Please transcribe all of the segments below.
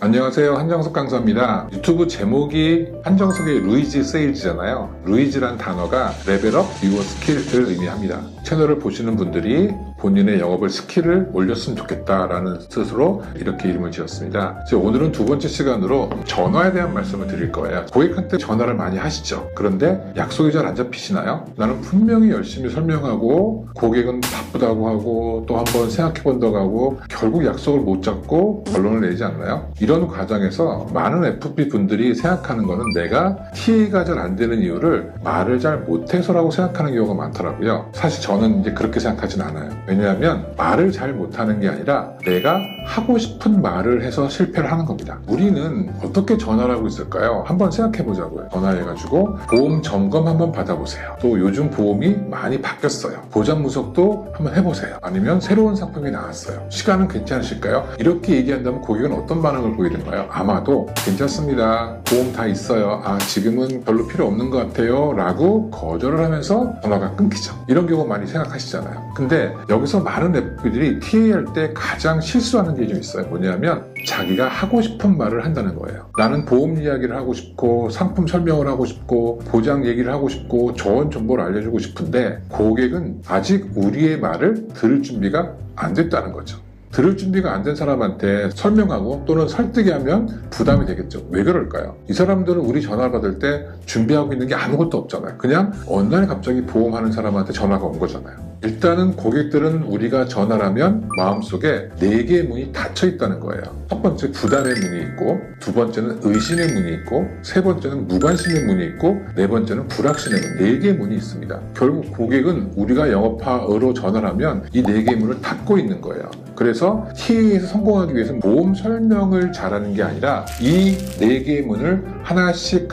안녕하세요, 한정석 강사입니다. 유튜브 제목이 한정석의 루이지 세일즈잖아요. 루이지란 단어가 레벨업 유어 스킬을 의미합니다. 채널을 보시는 분들이 본인의 영업을 스킬을 올렸으면 좋겠다라는 뜻으로 이렇게 이름을 지었습니다. 오늘은 두 번째 시간으로 전화에 대한 말씀을 드릴 거예요. 고객한테 전화를 많이 하시죠. 그런데 약속이 잘 안 잡히시나요? 나는 분명히 열심히 설명하고 고객은 바쁘다고 하고 또 한번 생각해 본다고 하고 결국 약속을 못 잡고 결론을 내지 않나요? 이런 과정에서 많은 FP 분들이 생각하는 거는 내가 TA가 잘 안 되는 이유를 말을 잘 못해서라고 생각하는 경우가 많더라고요. 사실 저는 이제 그렇게 생각하진 않아요. 왜냐하면 말을 잘 못하는 게 아니라 내가 하고 싶은 말을 해서 실패를 하는 겁니다. 우리는 어떻게 전화를 하고 있을까요? 한번 생각해 보자고요. 전화해가지고 보험 점검 한번 받아보세요. 또 요즘 보험이 많이 바뀌었어요. 보장 무석도 한번 해보세요. 아니면 새로운 상품이 나왔어요. 시간은 괜찮으실까요? 이렇게 얘기한다면 고객은 어떤 반응을 보이는가요? 아마도 괜찮습니다. 보험 다 있어요. 지금은 별로 필요 없는 것 같아요. 라고 거절을 하면서 전화가 끊기죠. 이런 경우 많이 생각하시잖아요. 근데 여기서 많은 FP들이 TA 할 때 가장 실수하는 게 좀 있어요. 뭐냐면 자기가 하고 싶은 말을 한다는 거예요. 나는 보험 이야기를 하고 싶고 상품 설명을 하고 싶고 보장 얘기를 하고 싶고 좋은 정보를 알려주고 싶은데 고객은 아직 우리의 말을 들을 준비가 안 됐다는 거죠. 들을 준비가 안 된 사람한테 설명하고 또는 설득이 하면 부담이 되겠죠. 왜 그럴까요? 이 사람들은 우리 전화 받을 때 준비하고 있는 게 아무것도 없잖아요. 그냥 어느 날 갑자기 보험하는 사람한테 전화가 온 거잖아요. 일단은 고객들은 우리가 전화를 하면 마음속에 4개의 문이 닫혀 있다는 거예요. 첫 번째 부담의 문이 있고, 두 번째는 의심의 문이 있고, 세 번째는 무관심의 문이 있고, 네 번째는 불확신의 문, 4개의 문이 있습니다. 결국 고객은 우리가 영업하러 전화를 하면 이 4개의 문을 닫고 있는 거예요. 그래서 TA에서 성공하기 위해서는 보험 설명을 잘하는 게 아니라 이 4개의 문을 하나씩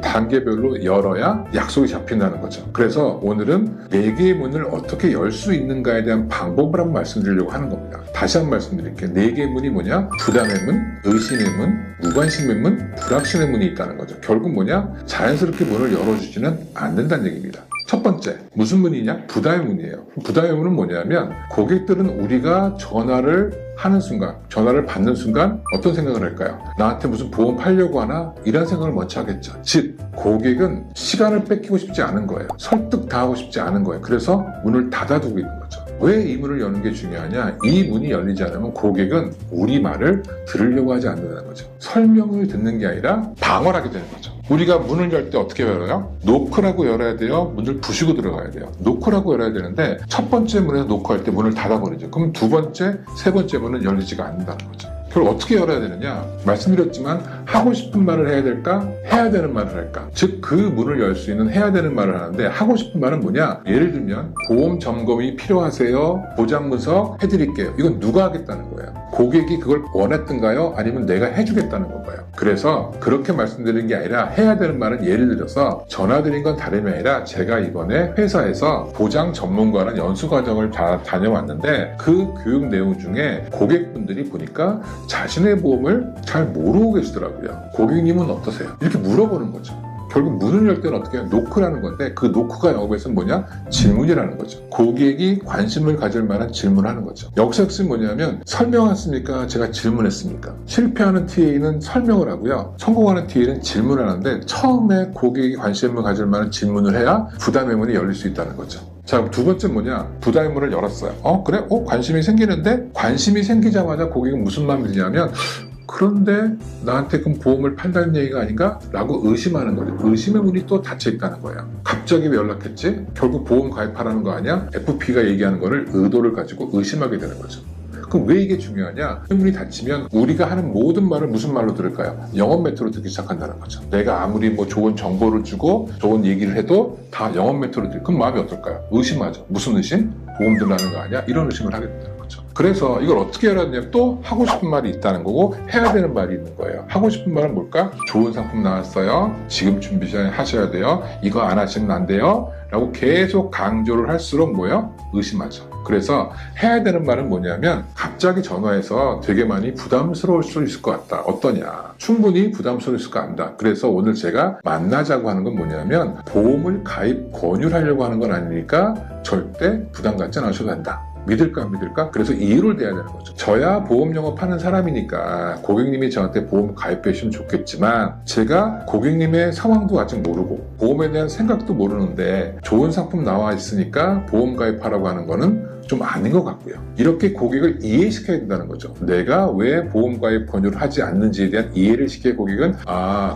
단계별로 열어야 약속이 잡힌다는 거죠. 그래서 오늘은 4개의 문을 어떻게 열 수 있는가에 대한 방법을 한번 말씀드리려고 하는 겁니다. 다시 한번 말씀드릴게요. 4개의 문이 뭐냐? 부담의 문, 의심의 문, 무관심의 문, 불확신의 문이 있다는 거죠. 결국 뭐냐? 자연스럽게 문을 열어주지는 않는다는 얘기입니다. 첫 번째, 무슨 문이냐? 부담의 문이에요. 부담의 문은 뭐냐면 고객들은 우리가 전화를 하는 순간, 전화를 받는 순간 어떤 생각을 할까요? 나한테 무슨 보험 팔려고 하나? 이런 생각을 먼저 하겠죠. 즉, 고객은 시간을 뺏기고 싶지 않은 거예요. 설득 다 하고 싶지 않은 거예요. 그래서 문을 닫아두고 있는 거죠. 왜 이 문을 여는 게 중요하냐? 이 문이 열리지 않으면 고객은 우리 말을 들으려고 하지 않는다는 거죠. 설명을 듣는 게 아니라 방어를 하게 되는 거죠. 우리가 문을 열 때 어떻게 열어요? 노크라고 열어야 돼요? 문을 부시고 들어가야 돼요? 노크라고 열어야 되는데 첫 번째 문에서 노크할 때 문을 닫아버리죠. 그럼 두 번째, 세 번째 문은 열리지가 않는다는 거죠. 그걸 어떻게 열어야 되느냐? 말씀드렸지만 하고 싶은 말을 해야 될까? 해야 되는 말을 할까? 즉 그 문을 열 수 있는 해야 되는 말을 하는데 하고 싶은 말은 뭐냐? 예를 들면 보험 점검이 필요하세요? 보장 분석 해드릴게요. 이건 누가 하겠다는 거예요? 고객이 그걸 원했던가요? 아니면 내가 해주겠다는 건가요? 그래서 그렇게 말씀드리는 게 아니라 해야 되는 말은 예를 들어서 전화드린 건 다름이 아니라 제가 이번에 회사에서 보장 전문가라는 연수 과정을 다녀왔는데 그 교육 내용 중에 고객분들이 보니까 자신의 보험을 잘 모르고 계시더라고요. 고객님은 어떠세요? 이렇게 물어보는 거죠. 결국 문을 열 때는 어떻게 해요? 노크라는 건데 그 노크가 영업에서는 뭐냐? 질문이라는 거죠. 고객이 관심을 가질 만한 질문을 하는 거죠. 여기서 핵심이 뭐냐면 설명했습니까? 제가 질문했습니까? 실패하는 TA는 설명을 하고요. 성공하는 TA는 질문을 하는데 처음에 고객이 관심을 가질 만한 질문을 해야 부담의 문이 열릴 수 있다는 거죠. 자, 두 번째 뭐냐? 부담의 문을 열었어요. 그래? 관심이 생기는데 관심이 생기자마자 고객은 무슨 마음이 드냐면 그런데 나한테 그럼 보험을 판다는 얘기가 아닌가? 라고 의심하는 거죠. 의심의 문이 또 닫혀 있다는 거예요. 갑자기 왜 연락했지? 결국 보험 가입하라는 거 아니야? FP가 얘기하는 거를 의도를 가지고 의심하게 되는 거죠. 그럼 왜 이게 중요하냐? 문이 닫히면 우리가 하는 모든 말을 무슨 말로 들을까요? 영업 매트로 듣기 시작한다는 거죠. 내가 아무리 좋은 정보를 주고 좋은 얘기를 해도 다 영업 매트로 들을. 그럼 마음이 어떨까요? 의심하죠. 무슨 의심? 보험 들라는 거 아니야? 이런 의심을 하게 된다는 거죠. 그래서 이걸 어떻게 해야 되냐면 또 하고 싶은 말이 있다는 거고 해야 되는 말이 있는 거예요. 하고 싶은 말은 뭘까? 좋은 상품 나왔어요. 지금 준비하셔야 돼요. 이거 안 하시면 안 돼요. 라고 계속 강조를 할수록 뭐예요? 의심하죠. 그래서 해야 되는 말은 뭐냐면 갑자기 전화해서 되게 많이 부담스러울 수 있을 것 같다. 어떠냐? 충분히 부담스러울 수 있을 것 같다. 그래서 오늘 제가 만나자고 하는 건 뭐냐면 보험을 가입 권유를 하려고 하는 건 아니니까 절대 부담 갖지 않으셔도 된다. 믿을까 안 믿을까? 그래서 이유를 대야 되는 거죠. 저야 보험 영업하는 사람이니까 고객님이 저한테 보험 가입해 주시면 좋겠지만 제가 고객님의 상황도 아직 모르고 보험에 대한 생각도 모르는데 좋은 상품 나와 있으니까 보험 가입하라고 하는 거는 좀 아닌 것 같고요. 이렇게 고객을 이해시켜야 된다는 거죠. 내가 왜 보험 가입 권유를 하지 않는지에 대한 이해를 시켜야 고객은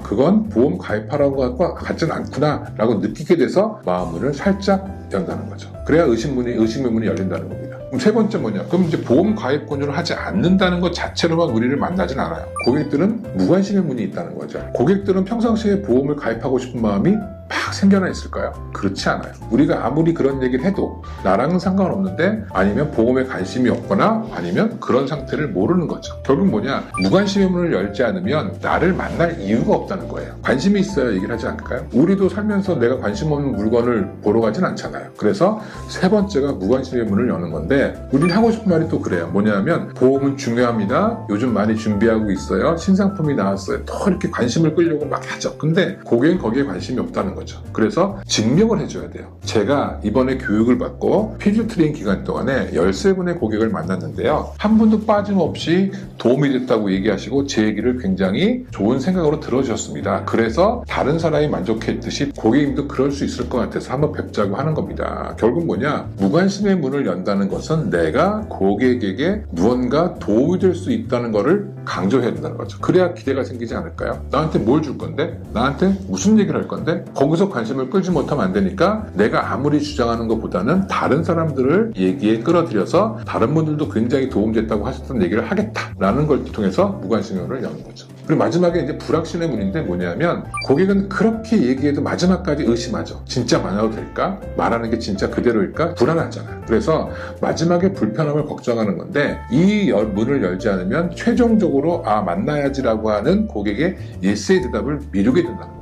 그건 보험 가입하라고 할 것 같지는 않구나 라고 느끼게 돼서 마음문을 살짝 연다는 거죠. 그래야 의심의 문이 열린다는 겁니다. 그럼 세 번째 뭐냐? 그럼 이제 보험 가입 권유를 하지 않는다는 것 자체로만 우리를 만나진 않아요. 고객들은 무관심의 문이 있다는 거죠. 고객들은 평상시에 보험을 가입하고 싶은 마음이 막 생겨나 있을까요? 그렇지 않아요. 우리가 아무리 그런 얘기를 해도 나랑은 상관없는데 아니면 보험에 관심이 없거나 아니면 그런 상태를 모르는 거죠. 결국 뭐냐? 무관심의 문을 열지 않으면 나를 만날 이유가 없다는 거예요. 관심이 있어야 얘기를 하지 않을까요? 우리도 살면서 내가 관심 없는 물건을 보러 가진 않잖아요. 그래서 세 번째가 무관심의 문을 여는 건데 우리는 하고 싶은 말이 또 그래요. 뭐냐면 보험은 중요합니다. 요즘 많이 준비하고 있어요. 신상품이 나왔어요. 더 이렇게 관심을 끌려고 막 하죠. 근데 고객은 거기에 관심이 없다는 거죠. 그래서 증명을 해줘야 돼요. 제가 이번에 교육을 받고 필드 트레이닝 기간 동안에 13분의 고객을 만났는데요. 한 분도 빠짐없이 도움이 됐다고 얘기하시고 제 얘기를 굉장히 좋은 생각으로 들어주셨습니다. 그래서 다른 사람이 만족했듯이 고객님도 그럴 수 있을 것 같아서 한번 뵙자고 하는 겁니다. 결국 뭐냐? 무관심의 문을 연다는 것은 내가 고객에게 무언가 도움이 될 수 있다는 것을 강조해야 된다는 거죠. 그래야 기대가 생기지 않을까요? 나한테 뭘 줄 건데? 나한테 무슨 얘기를 할 건데? 거기서 관심을 끌지 못하면 안 되니까 내가 아무리 주장하는 것보다는 다른 사람들을 얘기에 끌어들여서 다른 분들도 굉장히 도움됐다고 하셨던 얘기를 하겠다라는 걸 통해서 무관심의 문을 여는 거죠. 그리고 마지막에 이제 불확신의 문인데 뭐냐면 고객은 그렇게 얘기해도 마지막까지 의심하죠. 진짜 만나도 될까? 말하는 게 진짜 그대로일까? 불안하잖아요. 그래서 마지막에 불편함을 걱정하는 건데 이 문을 열지 않으면 최종적으로 만나야지라고 하는 고객의 예스의 대답을 미루게 된다는 거예요.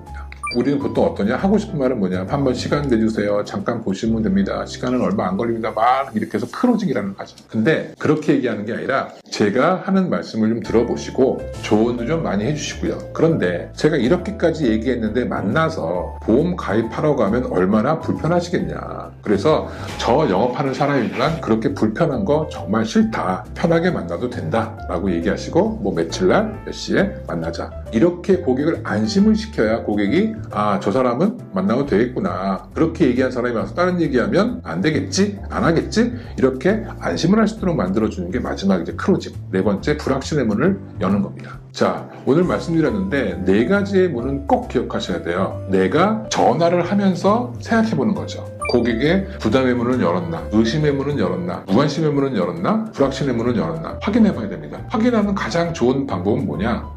우리는 보통 어떠냐? 하고 싶은 말은 뭐냐? 한번 시간 내주세요. 잠깐 보시면 됩니다. 시간은 얼마 안 걸립니다. 막 이렇게 해서 클로징이라는 거죠. 근데 그렇게 얘기하는 게 아니라 제가 하는 말씀을 좀 들어보시고 조언도 좀 많이 해주시고요. 그런데 제가 이렇게까지 얘기했는데 만나서 보험 가입하라고 하면 얼마나 불편하시겠냐. 그래서 저 영업하는 사람이지만 그렇게 불편한 거 정말 싫다. 편하게 만나도 된다. 라고 얘기하시고 뭐 며칠날 몇 시에 만나자. 이렇게 고객을 안심을 시켜야 고객이 저 사람은 만나도 되겠구나. 그렇게 얘기한 사람이 와서 다른 얘기하면 안 되겠지? 안 하겠지? 이렇게 안심을 할 수 있도록 만들어주는 게 마지막 이제 클로징. 네 번째 불확신의 문을 여는 겁니다. 자, 오늘 말씀드렸는데 네 가지의 문은 꼭 기억하셔야 돼요. 내가 전화를 하면서 생각해보는 거죠. 고객의 부담의 문은 열었나? 의심의 문은 열었나? 무관심의 문은 열었나? 불확신의 문은 열었나? 확인해봐야 됩니다. 확인하는 가장 좋은 방법은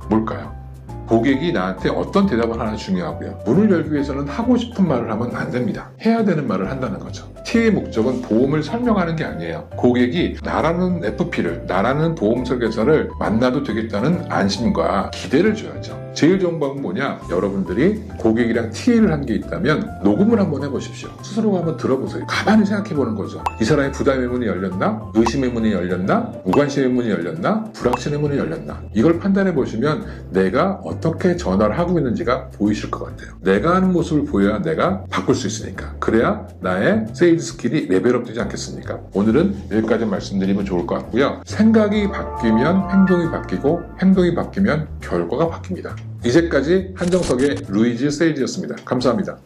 뭘까요? 고객이 나한테 어떤 대답을 하나 중요하고요. 문을 열기 위해서는 하고 싶은 말을 하면 안 됩니다. 해야 되는 말을 한다는 거죠. T의 목적은 보험을 설명하는 게 아니에요. 고객이 나라는 FP를, 나라는 보험 설계사를 만나도 되겠다는 안심과 기대를 줘야죠. 제일 좋은 방법은 뭐냐? 여러분들이 고객이랑 TA를 한 게 있다면 녹음을 한번 해보십시오. 스스로가 한번 들어보세요. 가만히 생각해보는 거죠. 이 사람의 부담의 문이 열렸나? 의심의 문이 열렸나? 무관심의 문이 열렸나? 불확신의 문이 열렸나? 이걸 판단해 보시면 내가 어떻게 전화를 하고 있는지가 보이실 것 같아요. 내가 하는 모습을 보여야 내가 바꿀 수 있으니까. 그래야 나의 세일즈 스킬이 레벨업 되지 않겠습니까? 오늘은 여기까지 말씀드리면 좋을 것 같고요. 생각이 바뀌면 행동이 바뀌고 행동이 바뀌면 결과가 바뀝니다. 이제까지 한정석의 루이지 세일즈였습니다. 감사합니다.